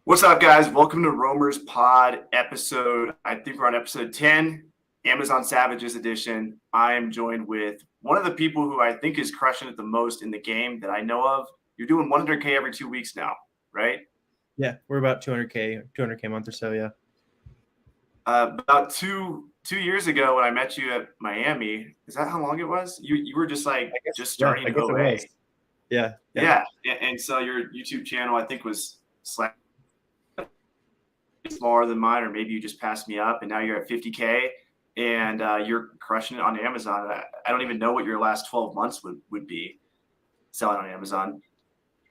What's up, guys? Welcome to Romer's Pod episode. I think we're on episode 10, Amazon Savages edition. I am joined with one of the people who I think is crushing it the most in the game that I know of. You're doing 100K every 2 weeks now, right? Yeah, we're about 200K a month or so. Yeah. About two years ago when I met you at Miami, is that how long it was? You were just starting I guess OA. it was. Yeah. Yeah. And so your YouTube channel, I think, was slightly smaller than mine, or maybe you just passed me up and now you're at 50K and you're crushing it on Amazon. I don't even know what your last 12 months would be selling on Amazon.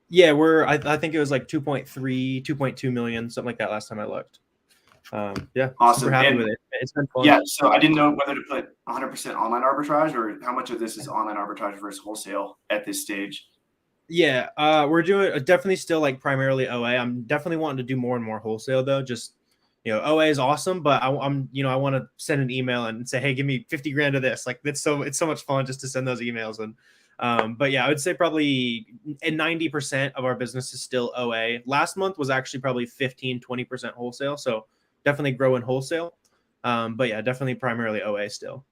Yeah, I think it was like 2.3, 2.2 million, something like that last time I looked. Yeah, awesome. Super happy with it. It's been fun. Yeah, so I didn't know whether to put 100% online arbitrage or how much of this is online arbitrage versus wholesale at this stage. Yeah, we're doing definitely still like primarily OA. I'm definitely wanting to do more and more wholesale though. Just OA is awesome, but I want to send an email and say, hey, give me 50 grand of this. Like it's so much fun just to send those emails. And but yeah, I would say probably 90% of our business is still OA. Last month was actually probably 15-20% wholesale, so definitely growing wholesale. But yeah, definitely primarily OA still.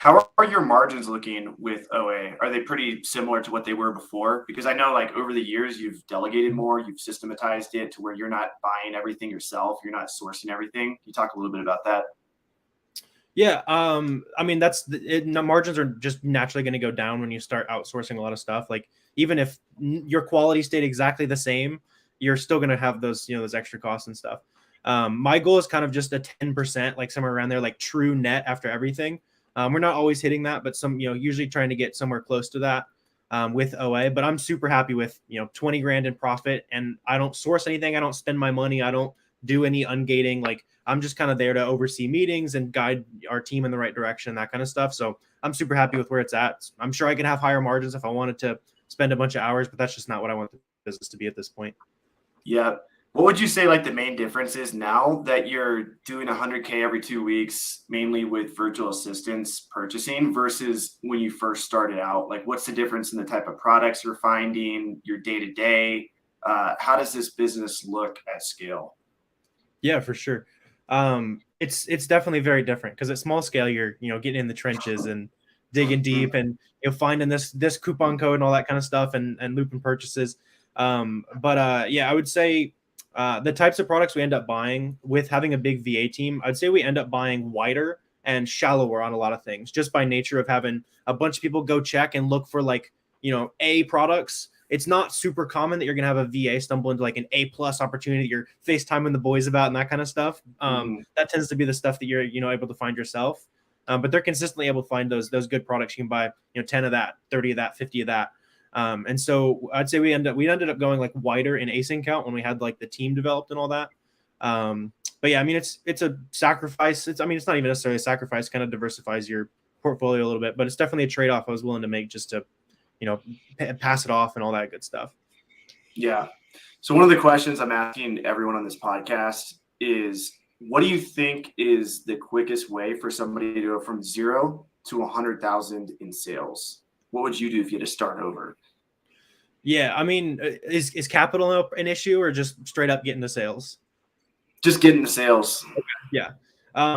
How are your margins looking with OA? Are they pretty similar to what they were before? Because I know like over the years, you've delegated more, you've systematized it to where you're not buying everything yourself. You're not sourcing everything. Can you talk a little bit about that? Yeah. I mean, margins are just naturally going to go down when you start outsourcing a lot of stuff. Like even if your quality stayed exactly the same, you're still going to have those extra costs and stuff. My goal is kind of just a 10%, like somewhere around there, like true net after everything. We're not always hitting that, but usually trying to get somewhere close to that with OA. But I'm super happy with 20 grand in profit, and I don't source anything. I don't spend my money. I don't do any ungating. Like I'm just kind of there to oversee meetings and guide our team in the right direction, that kind of stuff. So I'm super happy with where it's at. I'm sure I could have higher margins if I wanted to spend a bunch of hours, but that's just not what I want the business to be at this point. Yeah. What would you say like the main difference is now that you're doing 100K every 2 weeks, mainly with virtual assistants purchasing versus when you first started out? Like what's the difference in the type of products you're finding, your day-to-day? How does this business look at scale? Yeah, for sure. It's definitely very different because at small scale, you're getting in the trenches and digging deep and finding this coupon code and all that kind of stuff and looping purchases. Yeah, I would say the types of products we end up buying with having a big VA team, I'd say we end up buying wider and shallower on a lot of things just by nature of having a bunch of people go check and look for like A products. It's not super common that you're going to have a VA stumble into like an A+ opportunity that you're FaceTiming the boys about and that kind of stuff. That tends to be the stuff that you're able to find yourself. But they're consistently able to find those good products. You can buy 10 of that, 30 of that, 50 of that. And so I'd say we ended up going like wider in async count when we had like the team developed and all that. But yeah, I mean it's a sacrifice. It's not even necessarily a sacrifice. Kind of diversifies your portfolio a little bit, but it's definitely a trade-off I was willing to make just to pass it off and all that good stuff. Yeah. So one of the questions I'm asking everyone on this podcast is, what do you think is the quickest way for somebody to go from 0 to 100,000 in sales? What would you do if you had to start over? Yeah, I mean, is capital an issue or just straight up getting the sales? Just getting the sales. Okay. Yeah.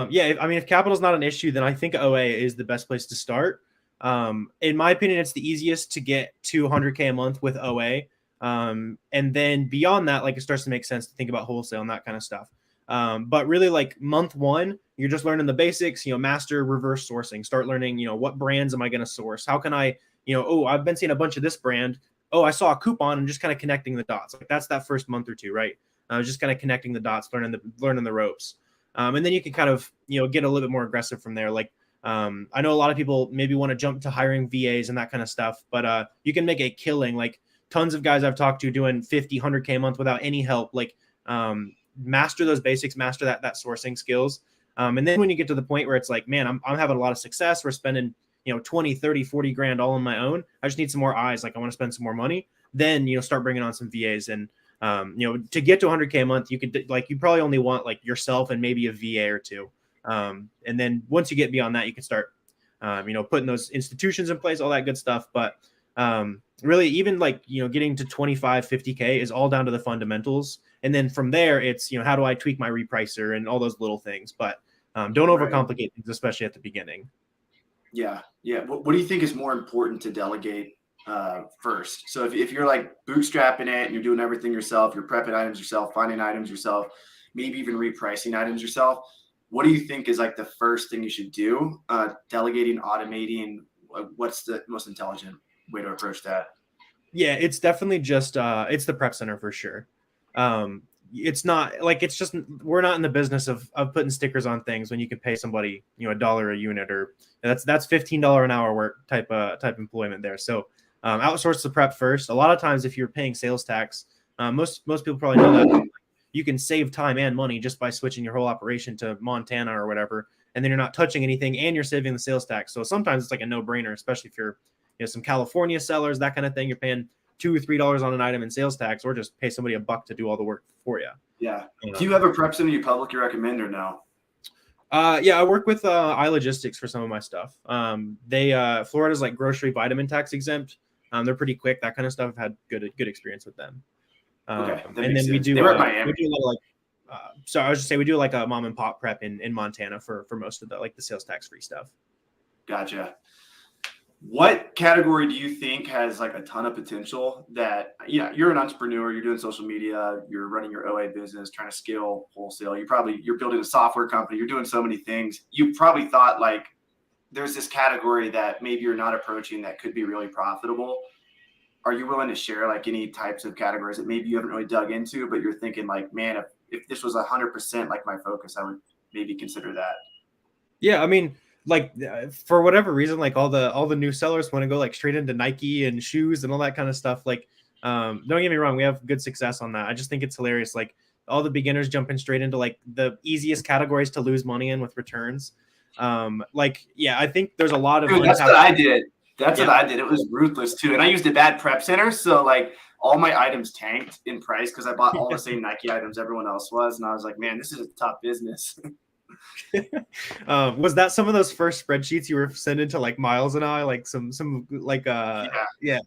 Yeah. I mean, if capital is not an issue, then I think OA is the best place to start. In my opinion, it's the easiest to get to 100K a month with OA. And then beyond that, like it starts to make sense to think about wholesale and that kind of stuff. But really like month one, you're just learning the basics, master reverse sourcing, start learning, what brands am I going to source? How can I, I've been seeing a bunch of this brand. Oh, I saw a coupon and just kind of connecting the dots. Like that's that first month or two, right? Just kind of connecting the dots, learning the ropes. And then you can kind of, get a little bit more aggressive from there. Like, I know a lot of people maybe want to jump to hiring VAs and that kind of stuff, but you can make a killing. Like tons of guys I've talked to doing 50, 100K a month without any help. Like master those basics, master that sourcing skills. And then when you get to the point where it's like, man, I'm having a lot of success. We're spending, 20, 30, 40 grand all on my own. I just need some more eyes. Like I want to spend some more money. Then, start bringing on some VAs. And, to get to 100K a month, you probably only want like yourself and maybe a VA or two. And then once you get beyond that, you can start, putting those institutions in place, all that good stuff. But Really, even like, getting to 25, 50K is all down to the fundamentals. And then from there, it's, how do I tweak my repricer and all those little things. But don't overcomplicate things, especially at the beginning. Yeah. Yeah. What do you think is more important to delegate first? So if you're like bootstrapping it and you're doing everything yourself, you're prepping items yourself, finding items yourself, maybe even repricing items yourself, what do you think is like the first thing you should do? Delegating, automating, what's the most intelligent way to approach that? Yeah, it's definitely just it's the prep center for sure. It's not like, it's just, we're not in the business of putting stickers on things when you can pay somebody, $1 a unit, or that's $15 an hour work type employment there. So outsource the prep first. A lot of times if you're paying sales tax, most people probably know that you can save time and money just by switching your whole operation to Montana or whatever, and then you're not touching anything and you're saving the sales tax. So sometimes it's like a no-brainer, especially if you're some California sellers, that kind of thing. You're paying $2 or $3 on an item in sales tax, or just pay somebody $1 to do all the work for you. Yeah. Do you have a prep center you publicly recommend or no? Yeah, I work with iLogistics for some of my stuff. Florida's like grocery vitamin tax exempt. They're pretty quick, that kind of stuff. I've had good experience with them. Okay. And then we do, Miami. We do a little so I was just say we do like a mom and pop prep in Montana for most of the sales tax free stuff. Gotcha. What category do you think has like a ton of potential that, you're an entrepreneur, you're doing social media, you're running your OA business, trying to scale wholesale. You're building a software company, you're doing so many things. You probably thought like there's this category that maybe you're not approaching that could be really profitable. Are you willing to share like any types of categories that maybe you haven't really dug into, but you're thinking like, man, if this was 100% like my focus, I would maybe consider that? Yeah. I mean, like for whatever reason, like all the new sellers want to go like straight into Nike and shoes and all that kind of stuff. Like, don't get me wrong, we have good success on that. I just think it's hilarious. Like all the beginners jumping straight into like the easiest categories to lose money in with returns. I think there's a lot of. Dude, that's what I did. That's what I did. It was ruthless too. And I used a bad prep center. So like all my items tanked in price because I bought all the same Nike items everyone else was. And I was like, man, this is a tough business. Was that some of those first spreadsheets you were sending to like Miles and I, like some like yeah.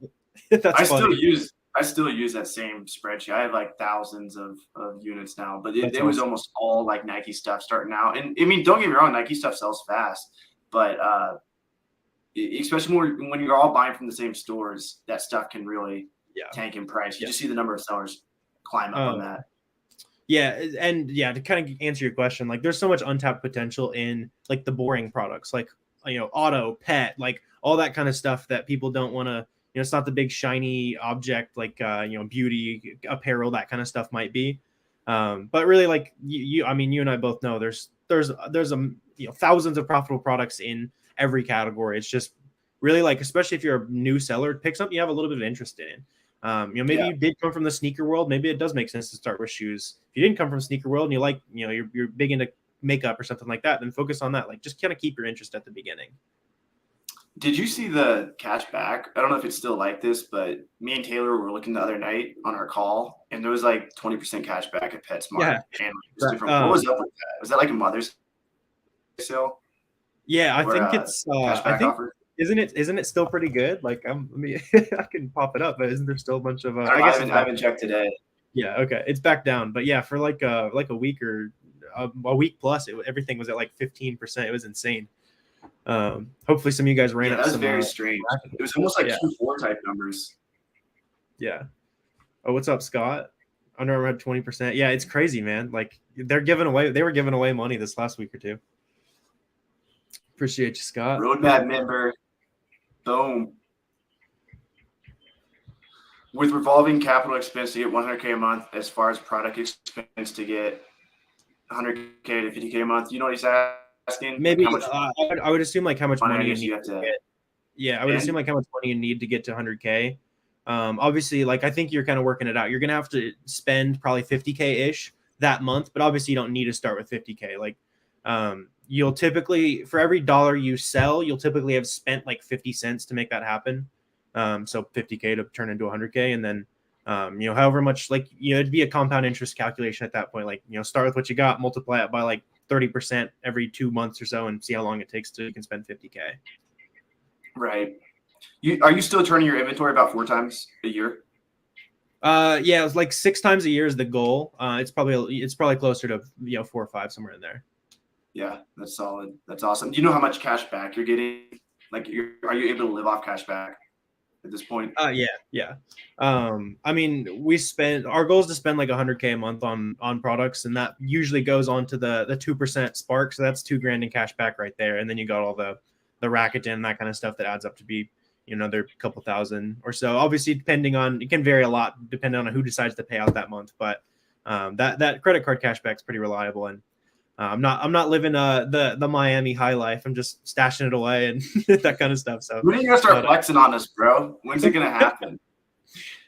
That's I still use that same spreadsheet. I have like thousands of units now, but it was almost all like Nike stuff starting out. And I mean, don't get me wrong, Nike stuff sells fast, but especially when you're all buying from the same stores, that stuff can really tank in price. You just see the number of sellers climb up on that. Yeah, and to kind of answer your question, like there's so much untapped potential in like the boring products, like auto, pet, like all that kind of stuff that people don't want to. It's not the big shiny object like beauty, apparel, that kind of stuff might be. But really, like you and I both know there's thousands of profitable products in every category. It's just really like, especially if you're a new seller, pick something you have a little bit of interest in. Maybe you did come from the sneaker world. Maybe it does make sense to start with shoes. If you didn't come from sneaker world and you like, you're big into makeup or something like that, then focus on that. Like just kind of keep your interest at the beginning. Did you see the cash back? I don't know if it's still like this, but me and Taylor were looking the other night on our call, and there was like 20% cash back at PetSmart. Yeah. And what was up with that? Was that like a Mother's sale? Yeah, I think it's. I think offer? Isn't it still pretty good? Like I can pop it up, but isn't there still a bunch of? I haven't checked today. Yeah, okay, it's back down, but yeah, for like a week or a week plus, everything was at like 15%. It was insane. Hopefully some of you guys ran up. That was some, very strange. It was almost like Q4 type numbers. Yeah. Oh, what's up, Scott? Under Armour had 20%. Yeah, it's crazy, man. Like they were giving away money this last week or two. Appreciate you, Scott. Roadmap member. Boom. With revolving capital expense to get 100K a month, as far as product expense to get 100K to 50K a month, you know what he's asking? Maybe I would assume like how much money you need to get. Yeah, I would assume like how much money you need to get to 100K. Obviously, like I think you're kind of working it out. You're gonna have to spend probably 50K ish that month, but obviously you don't need to start with 50K. Like, you'll typically, for every dollar you sell, you'll typically have spent like 50 cents to make that happen. So 50K to turn into 100K, and then however much, like it'd be a compound interest calculation at that point. Like start with what you got, multiply it by like 30% every 2 months or so, and see how long it takes till you can spend 50K. Right. Are you still turning your inventory about 4 times a year? Yeah, it was like 6 times a year is the goal. It's probably closer to 4 or 5, somewhere in there. Yeah, that's solid. That's awesome. Do you know how much cash back you're getting? Like, are you able to live off cash back at this point? Yeah. I mean, our goal is to spend like 100K a month on products, and that usually goes on to the 2% spark. So that's $2,000 in cash back right there, and then you got all the racket and that kind of stuff that adds up to be another couple thousand or so. Obviously, it can vary a lot depending on who decides to pay out that month, but that credit card cash back is pretty reliable. And I'm not living the Miami high life. I'm just stashing it away and that kind of stuff. So when are you gonna start flexing on us, bro? When's it gonna happen?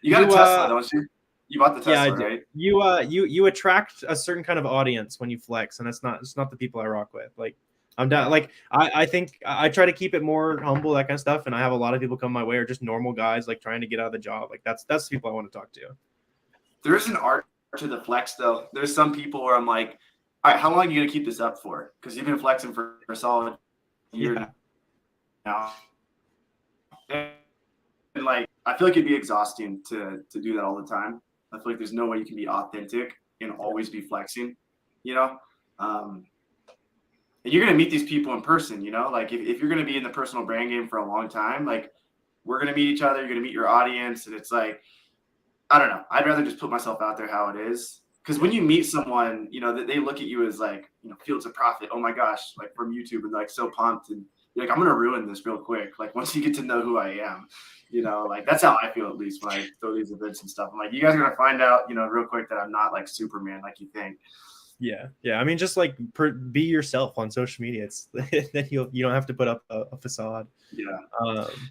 You got a Tesla, don't you? You bought the Tesla, right? You attract a certain kind of audience when you flex, and it's not the people I rock with. Like, I'm down. Like, I think I try to keep it more humble, that kind of stuff. And I have a lot of people come my way, or just normal guys like trying to get out of the job. Like, that's the people I want to talk to. There's an art to the flex, though. There's some people where I'm like, all right, how long are you gonna keep this up for? Because you've been flexing for a solid year now. And like, I feel like it'd be exhausting to do that all the time. I feel like there's no way you can be authentic and always be flexing, and you're going to meet these people in person, like if you're going to be in the personal brand game for a long time, like we're going to meet each other, you're going to meet your audience. And it's like, I don't know. I'd rather just put myself out there how it is. Because when you meet someone, they look at you as like, fields of profit. Oh my gosh, like from YouTube, and like so pumped. And you're like, I'm going to ruin this real quick. Like once you get to know who I am, like that's how I feel, at least when I throw these events and stuff. I'm like, you guys are going to find out, real quick that I'm not like Superman like you think. Yeah. I mean, just like be yourself on social media. It's then you don't have to put up a facade. Yeah.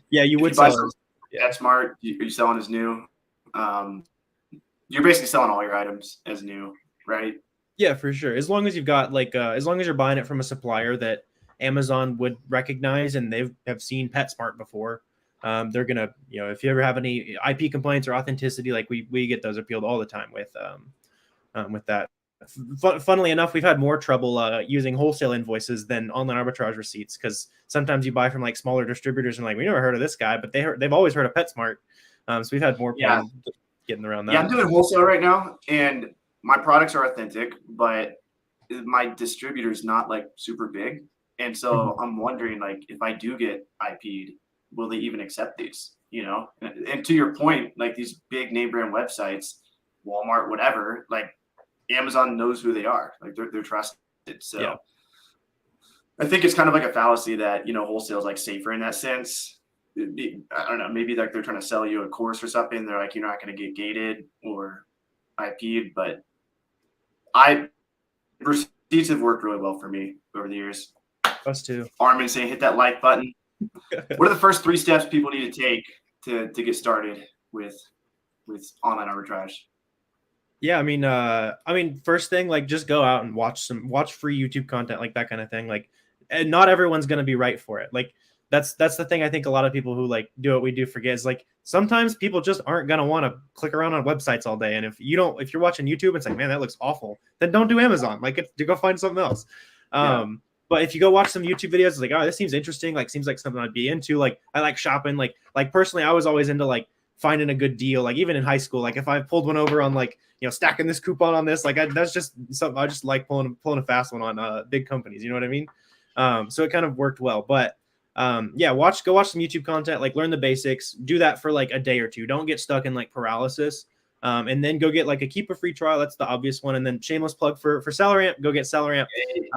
You would buy some PetSmart. Are you selling as new? You're basically selling all your items as new, right? Yeah, for sure. As long as you've got as long as you're buying it from a supplier that Amazon would recognize and have seen PetSmart before, they're gonna, if you ever have any IP complaints or authenticity, like we get those appealed all the time with that. Funnily enough, we've had more trouble using wholesale invoices than online arbitrage receipts, because sometimes you buy from like smaller distributors and like, we never heard of this guy, but they've always heard of PetSmart. So we've had more problems getting around that. Yeah, I'm doing wholesale right now, and my products are authentic, but my distributor is not like super big, and so I'm wondering, like, if I do get IP'd, will they even accept these? And to your point, like these big name brand websites, Walmart, whatever, like Amazon knows who they are, like they're trusted. So I think it's kind of like a fallacy that wholesale is like safer in that sense. I don't know, maybe like they're trying to sell you a course or something. They're like, you're not going to get gated or IP'd, but receipts have worked really well for me over the years. Us too. Armin saying hit that like button. What are the first 3 steps people need to take to get started with online arbitrage? Yeah, I mean, first thing, like, just go out and watch free YouTube content, like that kind of thing. Like, and not everyone's gonna be right for it. Like, that's the thing I think a lot of people who like do what we do forget is, like, sometimes people just aren't gonna want to click around on websites all day. And if you're watching YouTube and it's like, man, that looks awful, then don't do Amazon. Like, go find something else. But if you go watch some YouTube videos, it's like, oh, this seems interesting. Like, seems like something I'd be into. Like, I like shopping. Like personally, I was always into like finding a good deal. Like, even in high school, like if I pulled one over on like, stacking this coupon on this, like that's just something I just like pulling a fast one on big companies. You know what I mean? So it kind of worked well. But go watch some YouTube content, like learn the basics, do that for like a day or two. Don't get stuck in like paralysis. And then go get keep a free trial. That's the obvious one. And then shameless plug for SellerAmp, go get SellerAmp.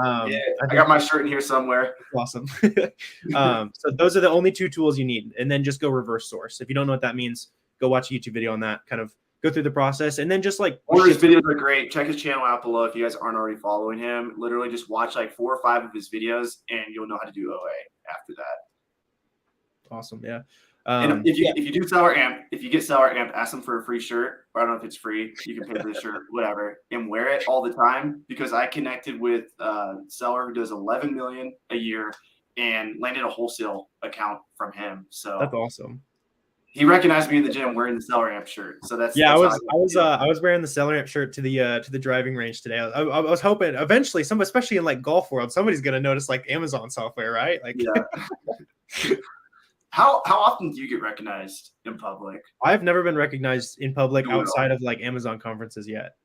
I got my shirt in here somewhere. Awesome. So those are the only 2 tools you need. And then just go reverse source. If you don't know what that means, go watch a YouTube video on that, kind of go through the process. And then just like, all his videos are great. Check his channel out below if you guys aren't already following him. Literally just watch like 4 or 5 of his videos and you'll know how to do OA after that. Awesome. Yeah. And if you do SellerAmp, if you get SellerAmp, ask them for a free shirt. Or I don't know if it's free. You can pay for the shirt, whatever, and wear it all the time. Because I connected with a seller who does 11 million a year and landed a wholesale account from him. So that's awesome. He recognized me in the gym wearing the SellerAmp shirt. So that's I was wearing the SellerAmp shirt to the driving range today. I was hoping eventually especially in like golf world, somebody's gonna notice like Amazon software, right? Like, yeah. How often do you get recognized in public? I've never been recognized in public You will. outside of like Amazon conferences yet.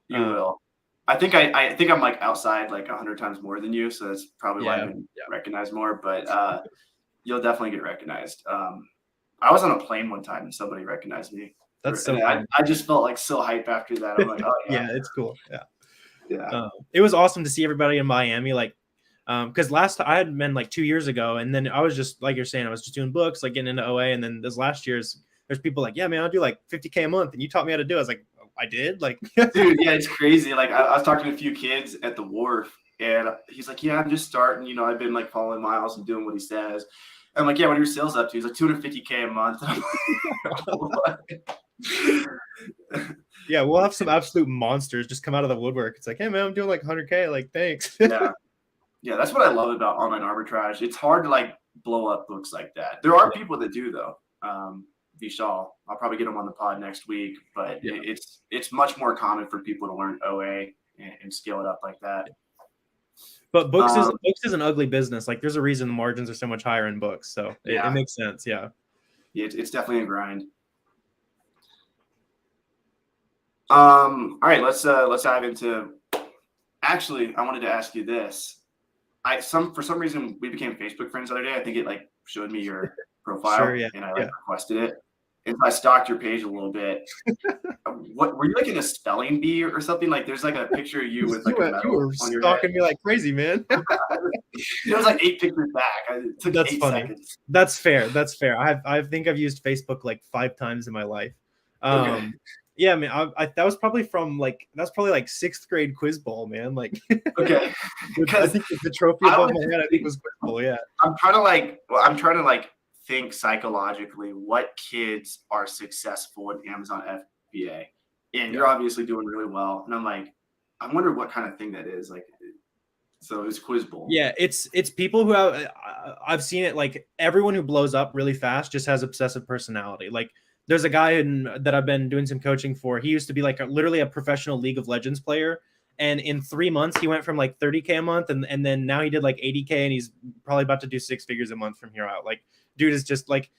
You will. I think I'm like outside like 100 times more than you, so that's probably why I've been recognized more. But you'll definitely get recognized. I was on a plane one time and somebody recognized me. That's so and I just felt like so hype after that. I'm like, oh yeah, it's cool. yeah. It was awesome to see everybody in Miami, like, because last I had been like 2 years ago, and then I was just like you're saying, I was just doing books, like getting into OA, and then this last year's there's people like, yeah, man, I'll do like 50K a month, and you taught me how to do it. I was like, oh, I did, like, dude, yeah, it's crazy. Like I was talking to a few kids at the wharf, and he's like, yeah, I'm just starting. You know, I've been like following Miles and doing what he says. I'm like, yeah, what are your sales up to? He's like 250K a month. Yeah, we'll have some absolute monsters just come out of the woodwork. It's like, hey man, I'm doing like 100K. Like, thanks. Yeah, that's what I love about online arbitrage. It's hard to like blow up books like that. There are people that do though. Vishal, I'll probably get him on the pod next week, but it's much more common for people to learn OA and scale it up like that. But books is an ugly business. Like, there's a reason the margins are so much higher in books. So it makes sense. Yeah. It's definitely a grind. All right, let's dive into. Actually, I wanted to ask you this. For some reason we became Facebook friends the other day. I think it like showed me your profile, and I requested it, and so I stalked your page a little bit. What were you like in a spelling bee or something? Like, there's like a picture of you with like a medal you were on your stalking head. me like crazy, man. It was like 8 pictures back. It took That's 8 funny. seconds. That's fair. I think I've used Facebook like 5 times in my life. Okay. Yeah, I mean, that was probably like 6th grade quiz bowl, man. Like, okay, I think the trophy above my head, I think, was quiz bowl. Yeah, I'm trying to like think psychologically what kids are successful in Amazon FBA, and you're obviously doing really well. And I'm like, I wonder what kind of thing that is. Like, so it's quiz bowl. Yeah, it's people who I've seen it. Like, everyone who blows up really fast just has obsessive personality. Like, there's a guy that I've been doing some coaching for. He used to be like literally a professional League of Legends player. And in 3 months, he went from like 30K a month. And then now he did like 80K, and he's probably about to do 6 figures a month from here out. Like, dude is just like,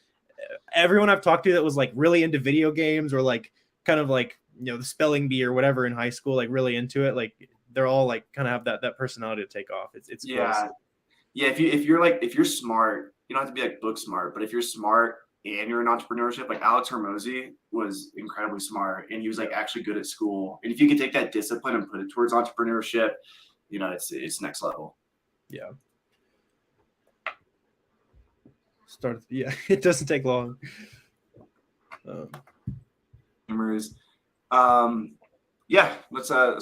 everyone I've talked to that was like really into video games, or like kind of like, you know, the spelling bee or whatever in high school, like really into it. Like, they're all like kind of have that personality to take off. It's close. Yeah. If you're smart, you don't have to be like book smart, but if you're smart and you're in entrepreneurship, like Alex Hormozy was incredibly smart, and he was like actually good at school. And if you can take that discipline and put it towards entrepreneurship, you know, it's next level. Yeah. It doesn't take long. Let's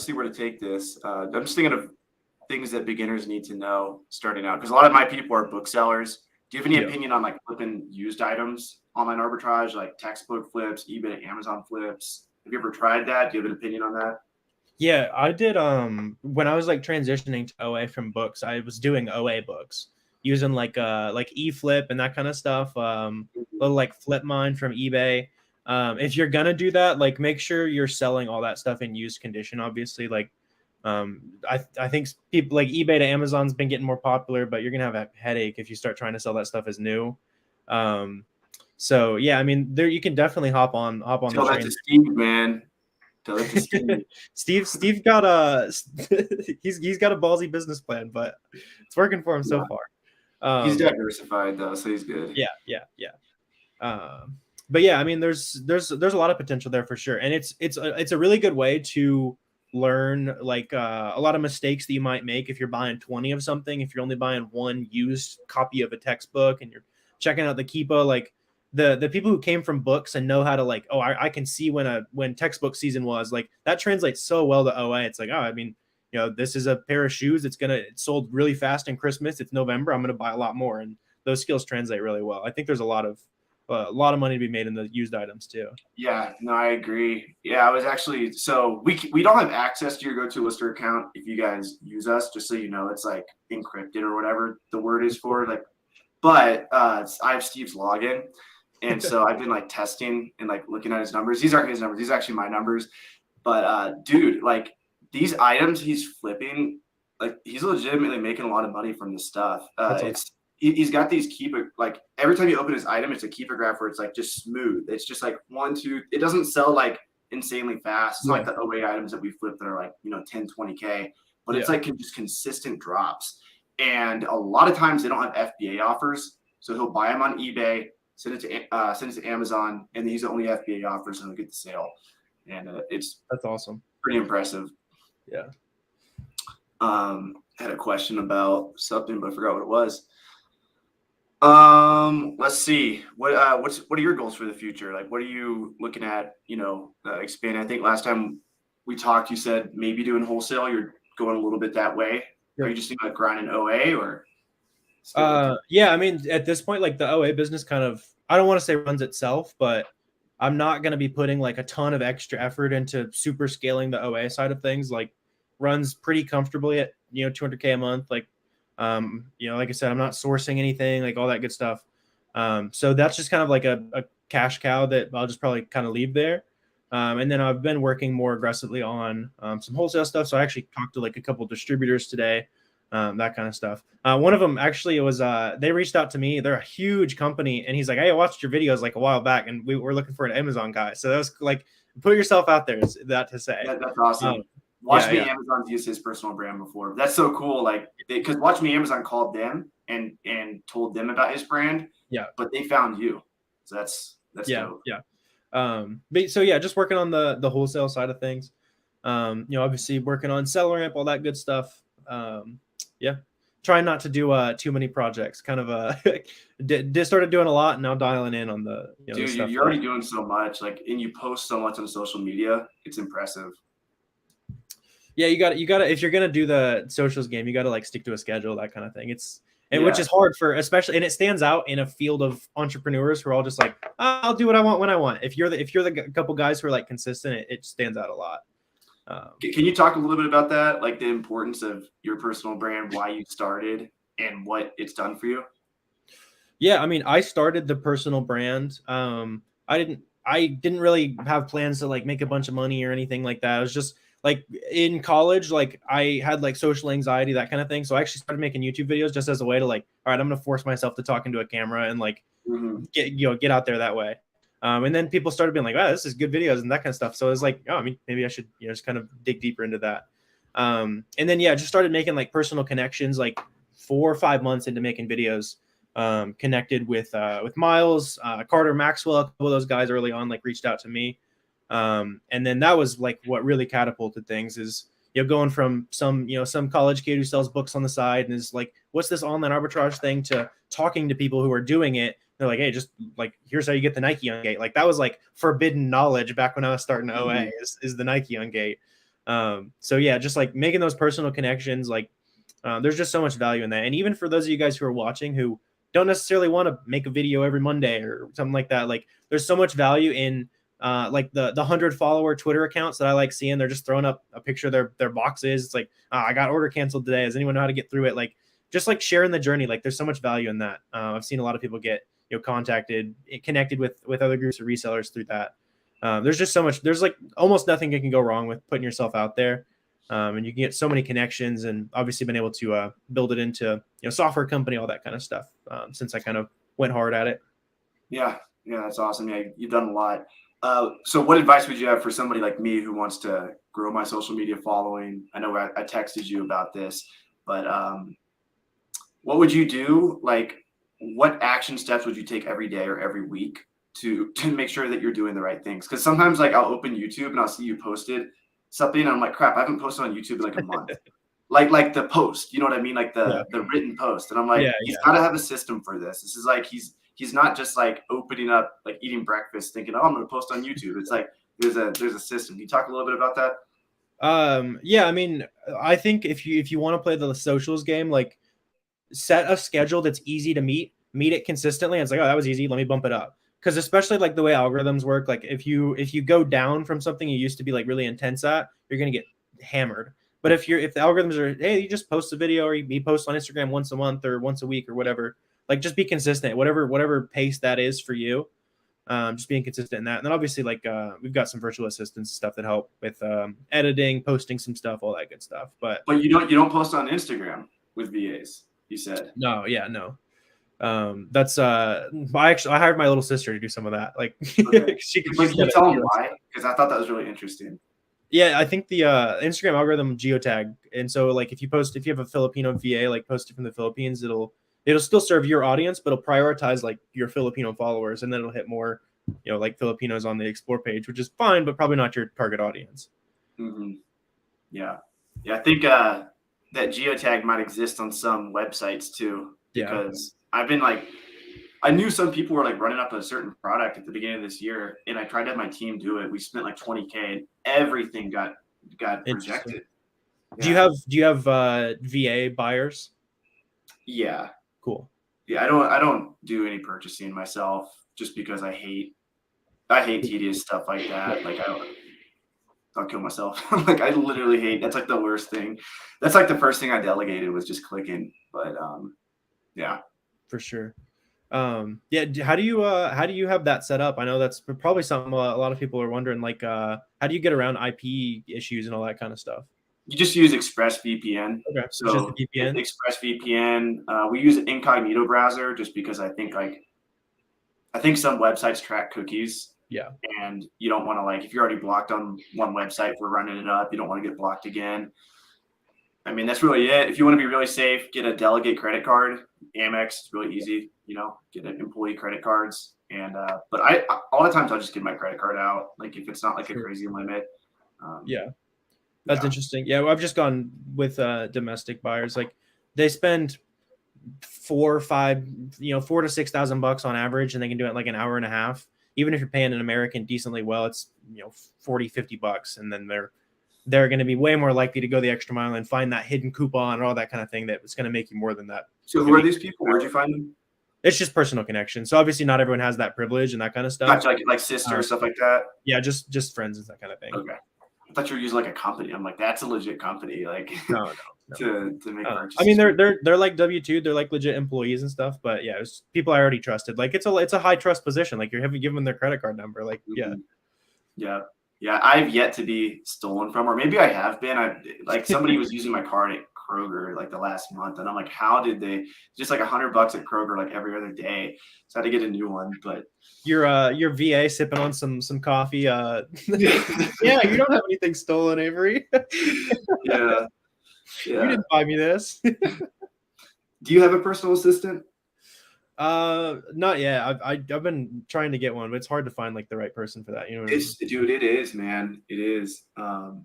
see where to take this. I'm just thinking of things that beginners need to know starting out, because a lot of my people are booksellers. Do you have any opinion on like flipping used items, online arbitrage, like textbook flips, eBay to Amazon flips? Have you ever tried that? Do you have an opinion on that? Yeah, I did. When I was like transitioning to OA from books, I was doing OA books using like eFlip and that kind of stuff. Little like Flipmine from eBay. If you're gonna do that, like, make sure you're selling all that stuff in used condition. Obviously, like, I think people like eBay to Amazon's been getting more popular, but you're gonna have a headache if you start trying to sell that stuff as new. So yeah, I mean, there you can definitely hop on Tell the that train. to Steve, man. Tell that to Steve. Steve got he's got a ballsy business plan, but it's working for him so far. He's diversified though, so he's good. Yeah. But yeah, I mean, there's a lot of potential there for sure, and it's a really good way to learn like a lot of mistakes that you might make if you're buying 20 of something. If you're only buying one used copy of a textbook and you're checking out the Keepa, like the people who came from books and know how to like, I can see when textbook season was, like, that translates so well to OA. It's like, I mean, you know, this is a pair of shoes. It's sold really fast in Christmas. It's November. I'm gonna buy a lot more, and those skills translate really well. I think there's a lot of money to be made in the used items too. Yeah, no, I agree. Yeah, I was actually, so we don't have access to your GoToLister account if you guys use us, just so you know. It's like encrypted or whatever the word is for, like, but I have Steve's login, and so I've been like testing and like looking at his numbers. These aren't his numbers, these are actually my numbers. But dude, like, these items he's flipping, like, he's legitimately making a lot of money from this stuff. he's got these like every time you open his item, it's a keeper graph where it's like just smooth. It's just like 1, 2. It doesn't sell like insanely fast. It's not like the OA items that we flip that are like, 10, 20K, but it's like just consistent drops. And a lot of times they don't have FBA offers. So he'll buy them on eBay, send it to Amazon, and he's the only FBA offers, and he'll get the sale. And that's awesome. Pretty impressive. Yeah. Had a question about something, but I forgot what it was. Let's see. What are your goals for the future? Like, what are you looking at, expanding? I think last time we talked, you said maybe doing wholesale. You're going a little bit that way. Yep. Are you just thinking about grinding OA or? Yeah, I mean, at this point, like the OA business kind of, I don't want to say runs itself, but I'm not going to be putting like a ton of extra effort into super scaling the OA side of things. Like, runs pretty comfortably at, 200K a month. Like, like I said, I'm not sourcing anything, like all that good stuff. So that's just kind of like a cash cow that I'll just probably kind of leave there. And then I've been working more aggressively on some wholesale stuff. So I actually talked to like a couple distributors today, that kind of stuff. One of them actually was, they reached out to me. They're a huge company. And he's like, hey, I watched your videos like a while back and we were looking for an Amazon guy. So that was like, put yourself out there, is that to say. Yeah, that's awesome. Watch Me Amazon's used his personal brand before. That's so cool. Like, because Watch Me Amazon called them and told them about his brand. Yeah. But they found you. So that's dope. Yeah. But so yeah, just working on the wholesale side of things. Obviously working on seller ramp, all that good stuff. Yeah. Trying not to do too many projects. Kind of started doing a lot and now dialing in on the dude, the stuff you're already doing so much. Like, and you post so much on social media. It's impressive. Yeah, you got to if you're gonna do the socials game, you got to like stick to a schedule, that kind of thing. Which is hard for, especially, and it stands out in a field of entrepreneurs who are all just like, oh, I'll do what I want when I want. If you're the couple guys who are like consistent, it stands out a lot. Can you talk a little bit about that, like the importance of your personal brand, why you started, and what it's done for you? Yeah, I mean, I started the personal brand. I didn't really have plans to like make a bunch of money or anything like that. I was just like in college, like I had like social anxiety, that kind of thing. So I actually started making YouTube videos just as a way to like, all right, I'm going to force myself to talk into a camera and like get out there that way. And then people started being like, wow, this is good videos and that kind of stuff. So it was like, oh, I mean, maybe I should, just kind of dig deeper into that. And then, just started making like personal connections, like 4 or 5 months into making videos, connected with Miles, Carter, Maxwell, a couple of those guys early on, like reached out to me. And then that was like what really catapulted things is, going from some college kid who sells books on the side and is like, what's this online arbitrage thing, to talking to people who are doing it. They're like, hey, just like, here's how you get the Nike on gate. Like that was like forbidden knowledge back when I was starting OA is the Nike on gate. So yeah, just like making those personal connections, like there's just so much value in that. And even for those of you guys who are watching who don't necessarily want to make a video every Monday or something like that, like there's so much value in like the 100 follower Twitter accounts that I like seeing. They're just throwing up a picture of their boxes. It's like, I got order canceled today. Does anyone know how to get through it? Like just like sharing the journey. Like there's so much value in that. I've seen a lot of people get connected with other groups of resellers through that. There's just so much. There's like almost nothing that can go wrong with putting yourself out there. And you can get so many connections, and obviously been able to build it into software company, all that kind of stuff. Since I kind of went hard at it. Yeah, that's awesome. Yeah, you've done a lot. So what advice would you have for somebody like me who wants to grow my social media following? I know I texted you about this, but what would you do? Like, what action steps would you take every day or every week to make sure that you're doing the right things? Because sometimes like I'll open YouTube and I'll see you posted something and I'm like, crap, I haven't posted on YouTube in like a month. like the post, you know what I mean? Like the written post. And I'm like, he's got to have a system for this. This is like, he's not just like opening up, like eating breakfast thinking, oh, I'm going to post on YouTube. It's like, there's a system. Can you talk a little bit about that? Yeah, I mean, I think if you want to play the socials game, like set a schedule that's easy to meet it consistently. And it's like, oh, that was easy. Let me bump it up. Because especially like the way algorithms work, like if you go down from something you used to be like really intense at, you're going to get hammered. But if the algorithms are, hey, you just post a video or you post on Instagram once a month or once a week or whatever, like just be consistent, whatever pace that is for you. Just being consistent in that. And then obviously like we've got some virtual assistants and stuff that help with editing, posting some stuff, all that good stuff. But you don't post on Instagram with VAs, you said. No. That's I hired my little sister to do some of that. Like Okay. she's Can you good tell at them it. why? Because I thought that was really interesting. Yeah, I think the Instagram algorithm geotag, and so like if you have a Filipino VA like posted from the Philippines, it'll still serve your audience, but it'll prioritize like your Filipino followers, and then it'll hit more, like Filipinos on the explore page, which is fine, but probably not your target audience. Mm-hmm. Yeah, I think that geotag might exist on some websites too, because I've been like, I knew some people were like running up a certain product at the beginning of this year, and I tried to have my team do it. We spent like 20K, and everything got Interesting. rejected. Yeah. Do you have VA buyers? Yeah. Cool. Yeah, I don't do any purchasing myself just because I hate tedious stuff like that. Like I'll kill myself. Like I literally hate, that's like the worst thing. That's like the first thing I delegated was just clicking. But yeah. For sure. Yeah, how do you have that set up? I know that's probably something a lot of people are wondering, like how do you get around IP issues and all that kind of stuff? You just use ExpressVPN. Okay, So just the VPN. ExpressVPN, we use an incognito browser just because I think some websites track cookies. Yeah. And you don't want to, like, if you're already blocked on one website for running it up, you don't want to get blocked again. I mean, that's really it. If you want to be really safe, get a delegate credit card. Amex is really easy, get an employee credit cards. And but I all the times I'll just get my credit card out, like if it's not like a crazy limit. Yeah. That's interesting. Yeah, well, I've just gone with domestic buyers. Like they spend $4 to $6,000 on average, and they can do it in like an hour and a half. Even if you're paying an American decently well, it's $40-$50, and then they're going to be way more likely to go the extra mile and find that hidden coupon or all that kind of thing that's going to make you more than that. So who are these people? Where'd you find them? It's just personal connection. So obviously not everyone has that privilege and that kind of stuff. Not like sister or stuff like that. Yeah, just friends and that kind of thing. Okay. I thought you were using like a company. I'm like, that's a legit company. Like no. to make purchases. I mean, they're like W-2, they're like legit employees and stuff. But yeah, it's people I already trusted. Like it's a high trust position. Like you're having given them their credit card number. Like yeah. I've yet to be stolen from, or maybe I have been. Like somebody was using my card at Kroger like the last month, and I'm like, how did they? Just like $100 at Kroger like every other day. So I had to get a new one. But your VA sipping on some coffee. Yeah, you don't have anything stolen, Avery. Yeah. You didn't buy me this. Do you have a personal assistant? Not yet. I've been trying to get one, but it's hard to find like the right person for that. You know what I mean? Dude, it is, man. It is. I'm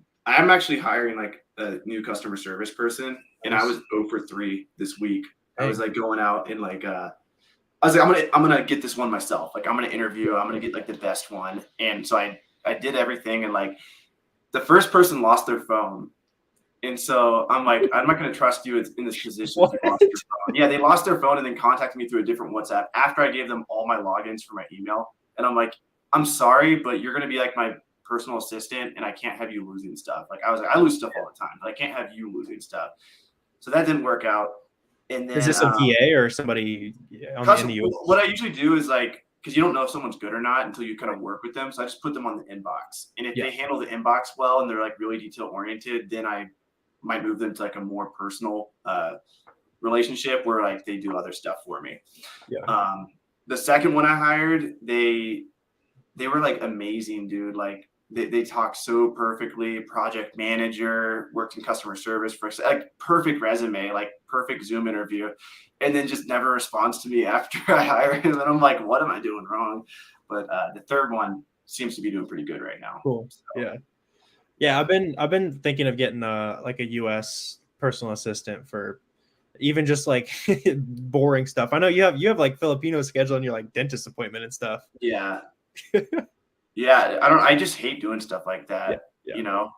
actually hiring like a new customer service person, and I was 0 for 3 this week. I was like going out and like I was like, I'm gonna get this one myself. Like I'm gonna interview, I'm gonna get like the best one. And so I did everything, and like the first person lost their phone. And so I'm like, I'm not going to trust you in this position. If you lost your phone. Yeah, they lost their phone and then contacted me through a different WhatsApp after I gave them all my logins for my email. And I'm like, I'm sorry, but you're going to be like my personal assistant, and I can't have you losing stuff. Like I was like, I lose stuff all the time, but I can't have you losing stuff. So that didn't work out. And then is this a VA or somebody in the US? What I usually do is like, because you don't know if someone's good or not until you kind of work with them. So I just put them on the inbox. And if they handle the inbox well and they're like really detail oriented, then I might move them to like a more personal relationship where like they do other stuff for me. Yeah. The second one I hired, they were like amazing, dude. Like they talk so perfectly. Project manager, worked in customer service for like perfect resume, like perfect Zoom interview, and then just never responds to me after I hire him. And I'm like, what am I doing wrong? But the third one seems to be doing pretty good right now. Cool. So. Yeah. I've been thinking of getting like a US personal assistant for even just like boring stuff. I know you have like Filipino schedule and your like dentist appointment and stuff. Yeah. Yeah. I just hate doing stuff like that. Yeah. You know,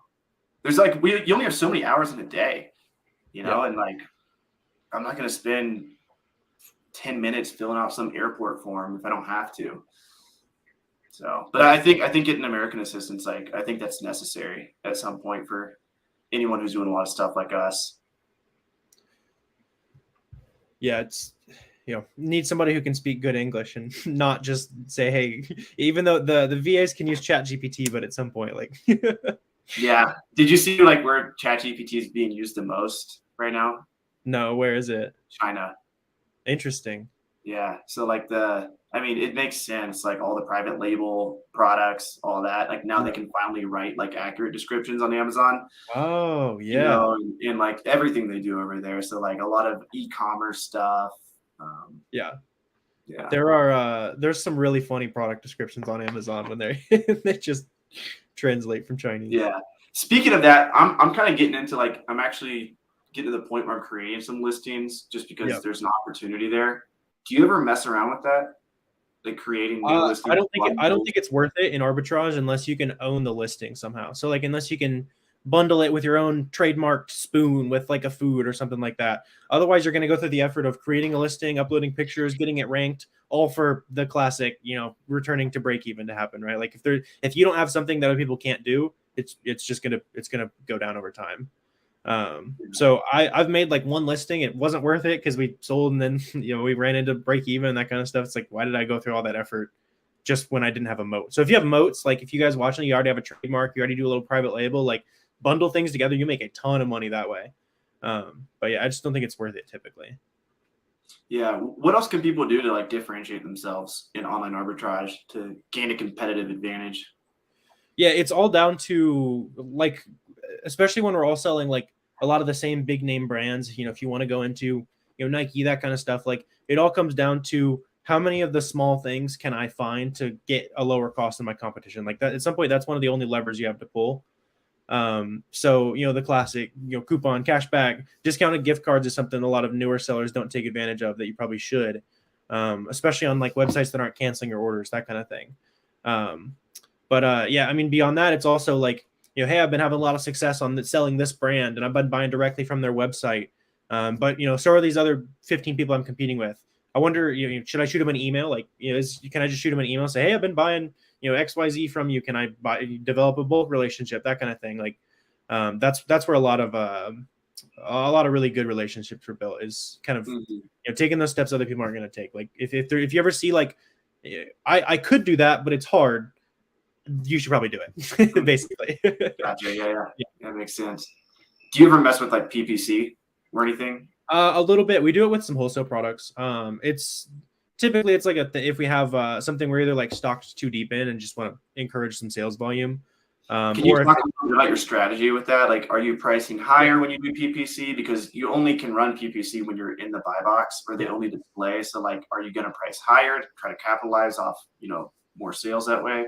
there's like, you only have so many hours in a day, and like, I'm not going to spend 10 minutes filling out some airport form if I don't have to. So, but I think getting American assistants, like, I think that's necessary at some point for anyone who's doing a lot of stuff like us. Yeah, it's need somebody who can speak good English and not just say, hey, even though the VAs can use ChatGPT, but at some point, like Yeah. Did you see like where ChatGPT is being used the most right now? No, where is it? China. Interesting. Yeah. So like it makes sense. Like all the private label products, all that. Like now they Yeah. can finally write like accurate descriptions on Amazon, Oh yeah. and like everything they do over there. So like a lot of e-commerce stuff. Um, Yeah. yeah. There's some really funny product descriptions on Amazon when they just translate from Chinese. Yeah. Speaking of that, I'm kind of getting into like I'm actually getting to the point where I'm creating some listings just because Yep. there's an opportunity there. Do you ever mess around with that? Like creating new I listings? don't think it's worth it in arbitrage unless you can own the listing somehow. So like unless you can bundle it with your own trademarked spoon with like a food or something like that. Otherwise, you're going to go through the effort of creating a listing, uploading pictures, getting it ranked, all for the classic, returning to break even to happen, right? Like if you don't have something that other people can't do, it's just gonna go down over time. So I've made like one listing. It wasn't worth it because we sold and then we ran into break even and that kind of stuff. It's like, why did I go through all that effort just when I didn't have a moat? So if you have moats, like if you guys watching, you already have a trademark, you already do a little private label, like bundle things together, you make a ton of money that way. But yeah, I just don't think it's worth it typically. Yeah. What else can people do to like differentiate themselves in online arbitrage to gain a competitive advantage? Yeah, it's all down to like, especially when we're all selling like a lot of the same big name brands. If you want to go into Nike, that kind of stuff, like it all comes down to how many of the small things can I find to get a lower cost than my competition. Like that, at some point, that's one of the only levers you have to pull. So the classic coupon, cashback, discounted gift cards is something a lot of newer sellers don't take advantage of that you probably should, especially on like websites that aren't canceling your orders, that kind of thing. But yeah, I mean, beyond that, it's also like, hey, I've been having a lot of success on selling this brand and I've been buying directly from their website. But so are these other 15 people I'm competing with. I wonder, should I shoot them an email? Like, can I just shoot them an email and say, hey, I've been buying, XYZ from you. Can I develop a bulk relationship? That kind of thing. Like, that's where a lot of really good relationships were built, is kind of, taking those steps other people aren't going to take. Like if you ever see like, I could do that, but it's hard, you should probably do it. Basically. Gotcha. Yeah. That makes sense. Do you ever mess with like PPC or anything? A little bit. We do it with some wholesale products. It's typically it's like if we have something we're either like stocked too deep in and just want to encourage some sales volume. Can you talk a little bit about your strategy with that? Like, are you pricing higher when you do PPC because you only can run PPC when you're in the buy box or they only display? So like, are you going to price higher to try to capitalize off, more sales that way?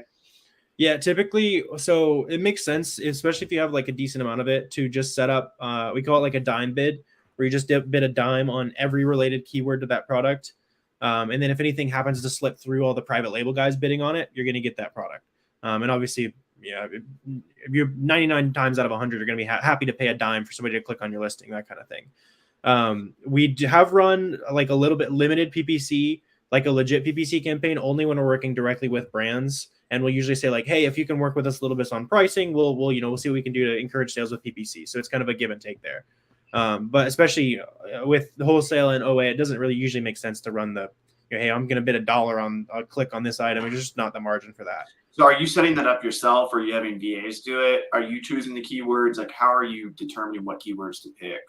Yeah, typically, so it makes sense, especially if you have like a decent amount of it, to just set up, we call it like a dime bid, where you just bid a dime on every related keyword to that product. And then if anything happens to slip through all the private label guys bidding on it, you're going to get that product. And obviously, if you're 99 times out of 100, you're going to be happy to pay a dime for somebody to click on your listing, that kind of thing. We have run like a little bit limited PPC, like a legit PPC campaign, only when we're working directly with brands. And we'll usually say like, hey, if you can work with us a little bit on pricing, we'll see what we can do to encourage sales with PPC. So it's kind of a give and take there. But especially with the wholesale and OA, it doesn't really usually make sense to run the, hey, I'm going to bid $1 on a click on this item. It's just not the margin for that. So are you setting that up yourself or are you having VAs do it? Are you choosing the keywords? Like, how are you determining what keywords to pick?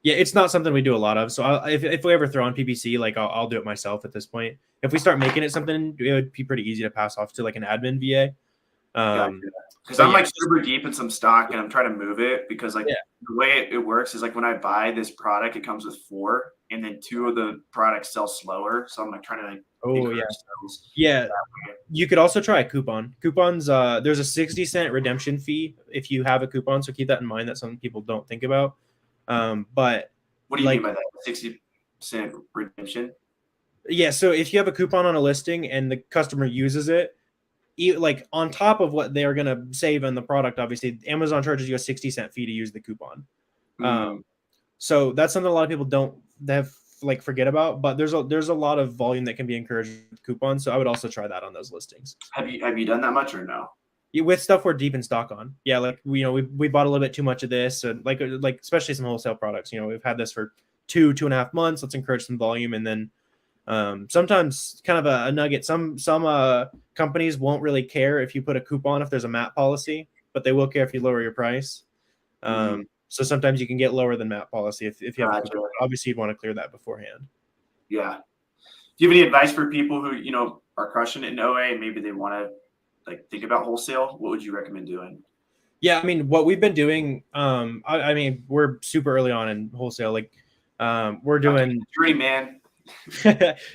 Yeah, it's not something we do a lot of. So if we ever throw on PPC, like I'll do it myself at this point. If we start making it something, it would be pretty easy to pass off to like an admin VA. Because I'm like super deep in some stock and I'm trying to move it because like the way it works is like when I buy this product, it comes with 4 and then 2 of the products sell slower. So I'm like trying to yeah. You could also try a coupon. Coupons, there's a 60-cent redemption fee if you have a coupon. So keep that in mind. That some people don't think about. But what do you mean by that? 60-cent redemption? Yeah. So if you have a coupon on a listing and the customer uses it, like on top of what they're going to save on the product, obviously Amazon charges you a 60-cent fee to use the coupon. So that's something a lot of people don't forget about, but there's a lot of volume that can be encouraged with coupons. So I would also try that on those listings. Have you done that much or no? With stuff we're deep in stock on. Yeah. Like, we bought a little bit too much of this, and like especially some wholesale products, we've had this for 2.5 months. Let's encourage some volume. And then, sometimes kind of a nugget. Some companies won't really care if you put a coupon if there's a MAP policy, but they will care if you lower your price. So sometimes you can get lower than MAP policy if you have a coupon. Obviously, you'd want to clear that beforehand. Yeah. Do you have any advice for people who, you know, are crushing it in OA and maybe they want to like think about wholesale? What would you recommend doing? Yeah, I mean, what we've been doing, I mean, we're super early on in wholesale. Like, we're doing journey, man.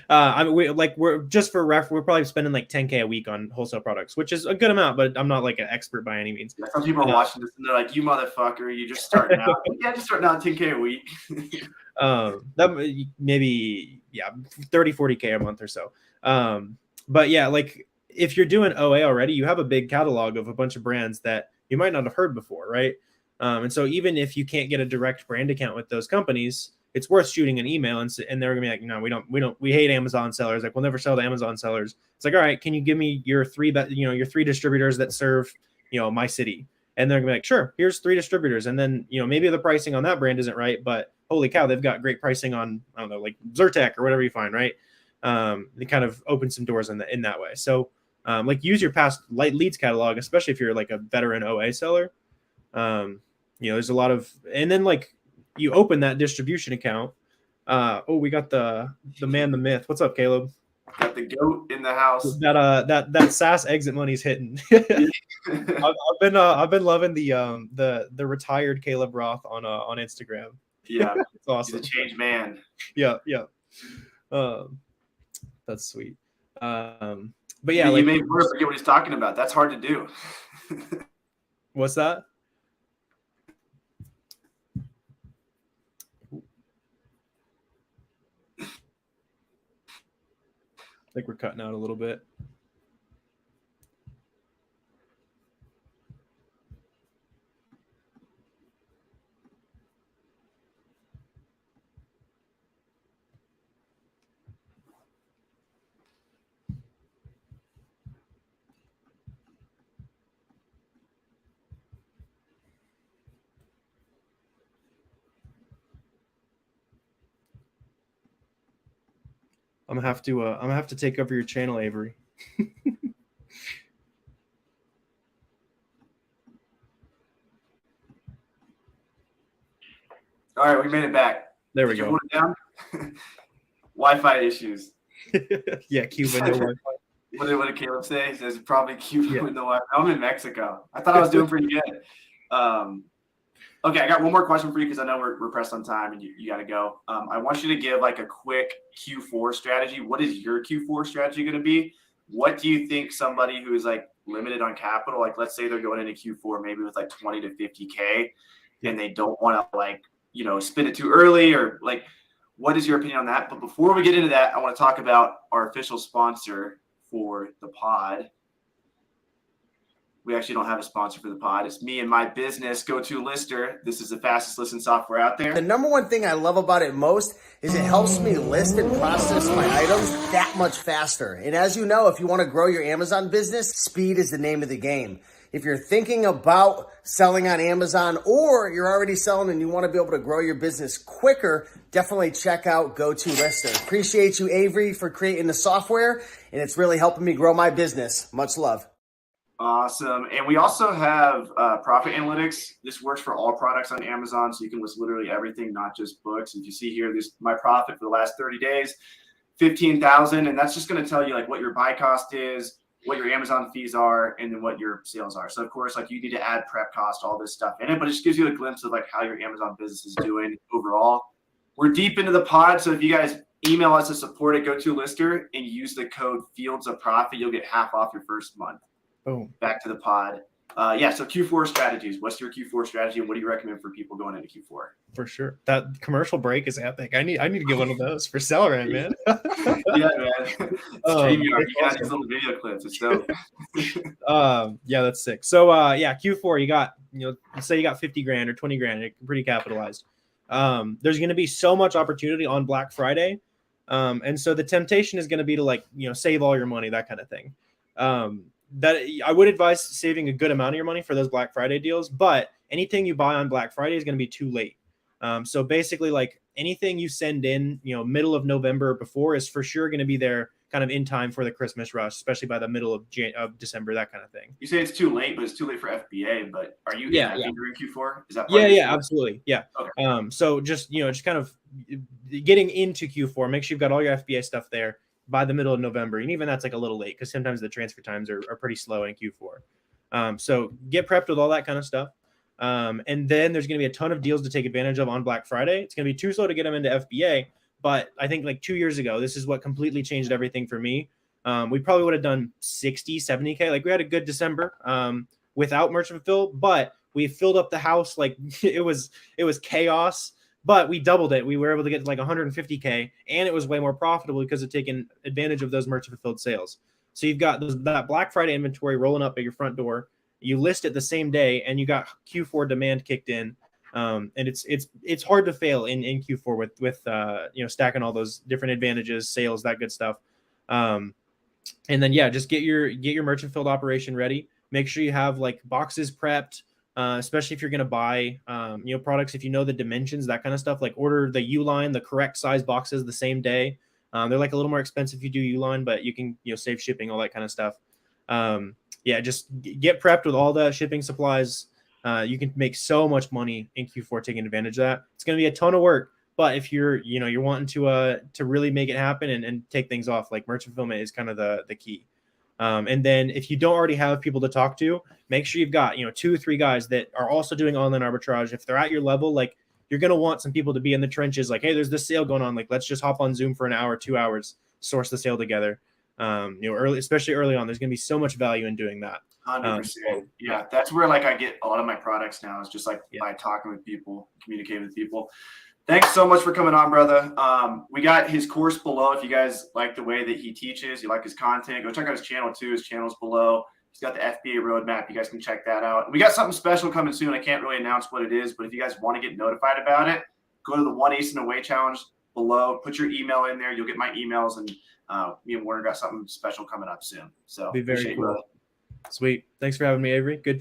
I mean, we're just for ref, we're probably spending like 10K a week on wholesale products, which is a good amount, but I'm not like an expert by any means. Yeah, some people are watching this and they're like, "You motherfucker, you just starting out." Yeah, just starting out 10K a week. That maybe 30, 40K a month or so. But yeah, like if you're doing OA already, you have a big catalog of a bunch of brands that you might not have heard before, right? And so even if you can't get a direct brand account with those companies, it's worth shooting an email and they're gonna be like, no, we hate Amazon sellers. Like, we'll never sell to Amazon sellers. It's like, all right, can you give me your three distributors that serve, my city? And they're gonna be like, sure, here's 3 distributors. And then, maybe the pricing on that brand isn't right, but holy cow, they've got great pricing on, I don't know, like Zyrtec or whatever you find, right? They kind of open some doors in that way. So like use your past light leads catalog, especially if you're like a veteran OA seller. There's a lot of, and then like you open that distribution account. We got the man, the myth. What's up, Caleb? Got the goat in the house. That SaaS exit money's hitting. I've been loving the retired Caleb Roth on Instagram. Yeah, it's awesome. He's a changed man. Yeah. That's sweet. But yeah, you may forget what he's talking about. That's hard to do. What's that? I think we're cutting out a little bit. I'm gonna have to take over your channel, Avery. All right, we made it back. There we go. Down? Wi-Fi issues. Yeah, Cuba no Wi-Fi. What did Caleb say? He says probably Cuba with no Wi-Fi. I'm in Mexico. I thought I was doing pretty good. Okay, I got one more question for you because I know we're pressed on time and you got to go. I want you to give like a quick Q4 strategy. What is your Q4 strategy going to be? What do you think somebody who is like limited on capital, like let's say they're going into Q4 maybe with like 20 to 50K and they don't want to like, spend it too early, or like, what is your opinion on that? But before we get into that, I want to talk about our official sponsor for the pod. We actually don't have a sponsor for the pod. It's me and my business, Go-To Lister. This is the fastest listing software out there. The number one thing I love about it most is it helps me list and process my items that much faster. And as you know, if you want to grow your Amazon business, speed is the name of the game. If you're thinking about selling on Amazon or you're already selling and you want to be able to grow your business quicker, definitely check out Go-To Lister. Appreciate you, Avery, for creating the software, and it's really helping me grow my business. Much love. Awesome. And we also have profit analytics. This works for all products on Amazon, so you can list literally everything, not just books. If you see here, this my profit for the last 30 days, 15,000, and that's just going to tell you like what your buy cost is, what your Amazon fees are, and then what your sales are. So of course, like you need to add prep cost, all this stuff in it, but it just gives you a glimpse of like how your Amazon business is doing overall. We're deep into the pod, so if you guys email us to support at Go-To Lister and use the code Fields of Profit, you'll get half off your first month. Boom. Back to the pod. So Q4 strategies. What's your Q4 strategy, and what do you recommend for people going into Q4? For sure. That commercial break is epic. I need to get one of those for Celebrant, man. Yeah, man. You got these little video clips. It's dope. Yeah, that's sick. So Q4, you got, say you got 50 grand or 20 grand, you're pretty capitalized. There's going to be so much opportunity on Black Friday. And so the temptation is going to be to like, save all your money, that kind of thing. That I would advise saving a good amount of your money for those Black Friday deals, but anything you buy on Black Friday is going to be too late. So basically, like anything you send in, middle of November or before is for sure going to be there kind of in time for the Christmas rush, especially by the middle of December, that kind of thing. You say it's too late, but it's too late for FBA. But are you during Q4? Is that absolutely, yeah. Okay. So just kind of getting into Q4, make sure you've got all your FBA stuff there. by the middle of November. And even that's like a little late because sometimes the transfer times are pretty slow in Q4. So get prepped with all that kind of stuff. And then there's going to be a ton of deals to take advantage of on Black Friday. It's going to be too slow to get them into FBA. But I think like 2 years ago, this is what completely changed everything for me. We probably would have done 60, 70K. Like we had a good December without merchant fulfill, but we filled up the house. Like it was chaos, but we doubled it. We were able to get like 150K, and it was way more profitable because of taking advantage of those merchant fulfilled sales. So you've got that Black Friday inventory rolling up at your front door. You list it the same day, and you got Q4 demand kicked in. And it's hard to fail in Q4 with stacking all those different advantages, sales, that good stuff. And then just get your merchant filled operation ready. Make sure you have like boxes prepped, especially if you're going to buy products. If you know the dimensions, that kind of stuff, like order the U-line, the correct size boxes the same day. They're like a little more expensive if you do U-line, but you can save shipping, all that kind of stuff. Just get prepped with all the shipping supplies. You can make so much money in Q4 taking advantage of that. It's going to be a ton of work, but if you're wanting to really make it happen and take things off, like merchant fulfillment is kind of the key. And then if you don't already have people to talk to, make sure you've got 2 or 3 guys that are also doing online arbitrage. If they're at your level, like you're going to want some people to be in the trenches. Like, hey, there's this sale going on. Like, let's just hop on Zoom for an hour, 2 hours, source the sale together. Especially early on, there's going to be so much value in doing that. 100%. Yeah, that's where like I get a lot of my products now is just like by talking with people, communicating with people. Thanks so much for coming on, brother. We got his course below. If you guys like the way that he teaches, you like his content, go check out his channel too. His channel's below. He's got the FBA Roadmap. You guys can check that out. We got something special coming soon. I can't really announce what it is, but if you guys want to get notified about it, go to the 1 Ace and Away Challenge below. Put your email in there. You'll get my emails, and me and Warner got something special coming up soon. So be very cool. Sweet. Thanks for having me, Avery. Good.